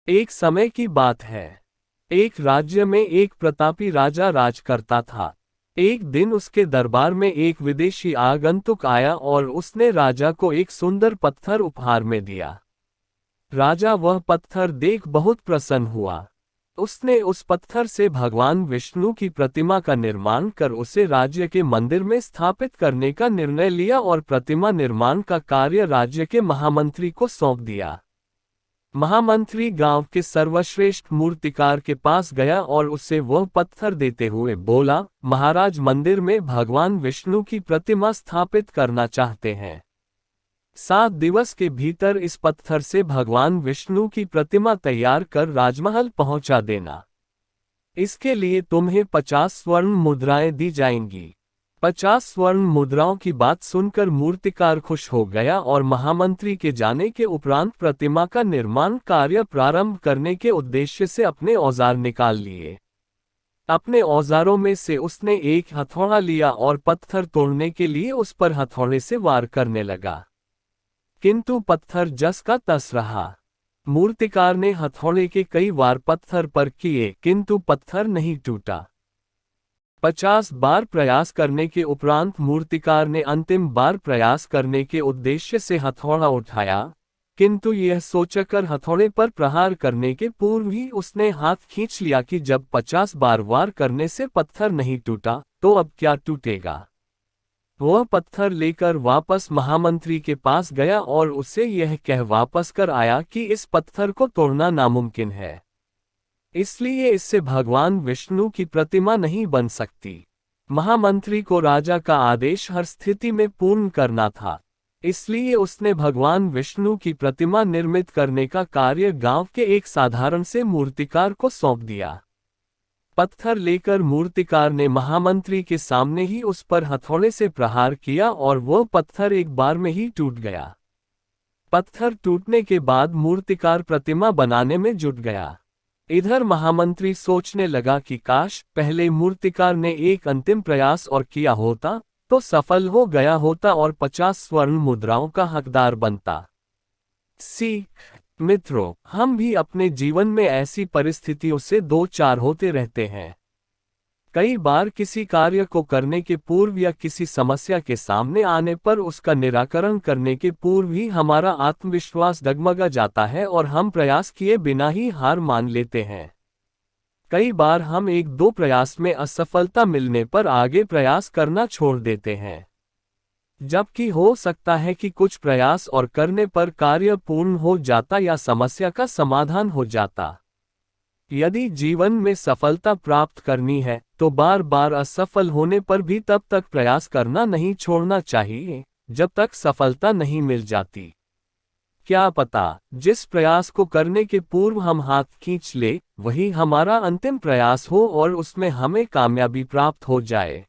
एक समय की बात है। एक राज्य में एक प्रतापी राजा राज करता था। एक दिन उसके दरबार में एक विदेशी आगंतुक आया और उसने राजा को एक सुंदर पत्थर उपहार में दिया। राजा वह पत्थर देख बहुत प्रसन्न हुआ। उसने उस पत्थर से भगवान विष्णु की प्रतिमा का निर्माण कर उसे राज्य के मंदिर में स्थापित करने का निर्णय लिया और प्रतिमा निर्माण का कार्य राज्य के महामंत्री को सौंप दिया। महामंत्री गांव के सर्वश्रेष्ठ मूर्तिकार के पास गया और उससे वह पत्थर देते हुए बोला, महाराज, मंदिर में भगवान विष्णु की प्रतिमा स्थापित करना चाहते हैं। 7 दिवस के भीतर इस पत्थर से भगवान विष्णु की प्रतिमा तैयार कर राजमहल पहुंचा देना। इसके लिए तुम्हें 50 स्वर्ण मुद्राएं दी जाएंगी। 50 स्वर्ण मुद्राओं की बात सुनकर मूर्तिकार खुश हो गया और महामंत्री के जाने के उपरांत प्रतिमा का निर्माण कार्य प्रारंभ करने के उद्देश्य से अपने औजार निकाल लिए। अपने औजारों में से उसने एक हथौड़ा लिया और पत्थर तोड़ने के लिए उस पर हथौड़े से वार करने लगा, किंतु पत्थर जस का तस रहा। मूर्तिकार ने हथौड़े के कई वार पत्थर पर किए, किंतु पत्थर नहीं टूटा। 50 बार प्रयास करने के उपरांत मूर्तिकार ने अंतिम बार प्रयास करने के उद्देश्य से हथौड़ा उठाया, किंतु यह सोचकर हथौड़े पर प्रहार करने के पूर्व ही उसने हाथ खींच लिया कि जब 50 बार वार करने से पत्थर नहीं टूटा, तो अब क्या टूटेगा। वह पत्थर लेकर वापस महामंत्री के पास गया और उसे यह कह वापस कर आया कि इस पत्थर को तोड़ना नामुमकिन है, इसलिए इससे भगवान विष्णु की प्रतिमा नहीं बन सकती। महामंत्री को राजा का आदेश हर स्थिति में पूर्ण करना था, इसलिए उसने भगवान विष्णु की प्रतिमा निर्मित करने का कार्य गांव के एक साधारण से मूर्तिकार को सौंप दिया। पत्थर लेकर मूर्तिकार ने महामंत्री के सामने ही उस पर हथौड़े से प्रहार किया और वह पत्थर एक बार में ही टूट गया। पत्थर टूटने के बाद मूर्तिकार प्रतिमा बनाने में जुट गया। इधर महामंत्री सोचने लगा कि काश पहले मूर्तिकार ने एक अंतिम प्रयास और किया होता तो सफल हो गया होता और 50 स्वर्ण मुद्राओं का हकदार बनता। सीख मित्रों, हम भी अपने जीवन में ऐसी परिस्थितियों से दो चार होते रहते हैं। कई बार किसी कार्य को करने के पूर्व या किसी समस्या के सामने आने पर उसका निराकरण करने के पूर्व ही हमारा आत्मविश्वास डगमगा जाता है और हम प्रयास किए बिना ही हार मान लेते हैं। कई बार हम 1-2 प्रयास में असफलता मिलने पर आगे प्रयास करना छोड़ देते हैं, जबकि हो सकता है कि कुछ प्रयास और करने पर कार्य पूर्ण हो जाता या समस्या का समाधान हो जाता। यदि जीवन में सफलता प्राप्त करनी है तो बार बार असफल होने पर भी तब तक प्रयास करना नहीं छोड़ना चाहिए जब तक सफलता नहीं मिल जाती। क्या पता जिस प्रयास को करने के पूर्व हम हाथ खींच ले वही हमारा अंतिम प्रयास हो और उसमें हमें कामयाबी प्राप्त हो जाए।